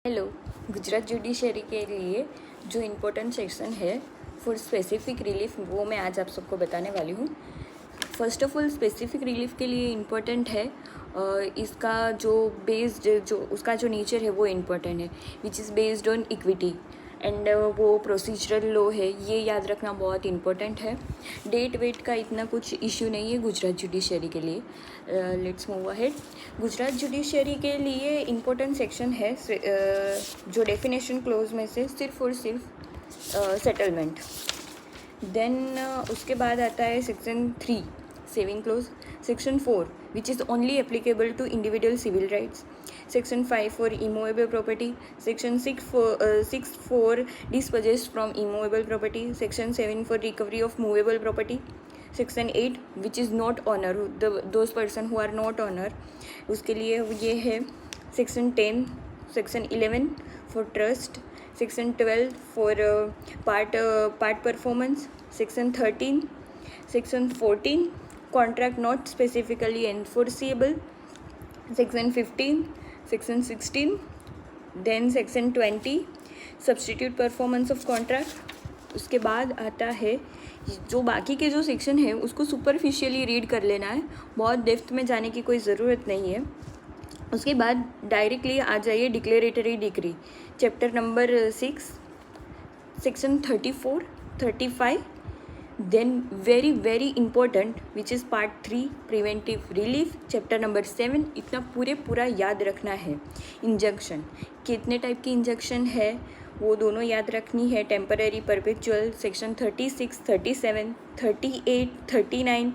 Hello. Gujarat judiciary के लिए जो इम्पोर्टेंट सेक्शन है फॉर स्पेसिफिक रिलीफ वो मैं आज आप सबको बताने वाली हूँ। First of all specific relief के लिए इम्पोर्टेंट है इसका जो बेस्ड जो उसका जो नेचर है वो इम्पोर्टेंट है which is based on equity and वो प्रोसीजरल लॉ है, ये याद रखना बहुत इम्पोर्टेंट है। डेट वेट का इतना कुछ इश्यू नहीं है गुजरात जुडिशरी के लिए। Let's move ahead. Gujarat judiciary के लिए इम्पोर्टेंट सेक्शन है जो डेफिनेशन क्लोज में से सिर्फ और सिर्फ सेटलमेंट। देन उसके बाद आता है section 3 saving clause, section 4 which is only applicable to individual civil rights, section 5 for immovable property, section 6 for dispossessed from immovable property, section 7 for recovery of movable property, section 8 which is not owner those person who are not owner उसके लिए ये है, section 10, section 11 for trust, section 12 for part performance, section 13, section 14 contract not specifically enforceable, section 15, section 16, then section 20 substitute performance of contract. उसके बाद आता है जो बाकी के जो सेक्शन है उसको सुपरफिशियली रीड कर लेना है, बहुत डेप्थ में जाने की कोई ज़रूरत नहीं है। उसके बाद डायरेक्टली आ जाइए declaratory decree chapter number 6 section 34, 35, then very important which is part 3 preventive relief chapter number 7। इतना पूरा याद रखना है। इंजंक्शन कितने टाइप की इंजंक्शन है वो दोनों याद रखनी है। टेम्पररी परपेचुअल सेक्शन 36, 37, 38, 39,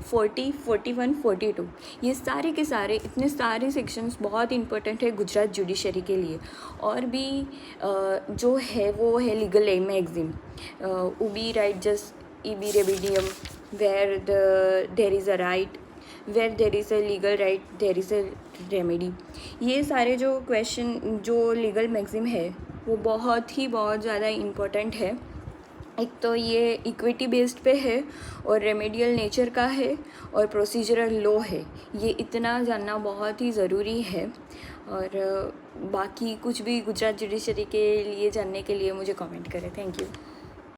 40, 41, 42 ये सारे के सारे इतने सारे सेक्शंस बहुत इंपॉर्टेंट है गुजरात जुडिशरी के लिए। और भी जो है वो है लीगल एम एग्जिम उबी राइट जस्ट इबी रेबिडियम where there is a right where there is a legal right there is a remedy. ये सारे जो क्वेश्चन जो लीगल मैक्सिम है वो बहुत ज़्यादा इम्पोर्टेंट है। एक तो ये इक्विटी बेस्ड पे है और रेमेडियल नेचर का है और प्रोसीजरल लॉ है, ये इतना जानना बहुत ही ज़रूरी है। और बाकी कुछ भी गुजरात जुडिशरी के लिए जानने के लिए मुझे कमेंट करें। Thank you.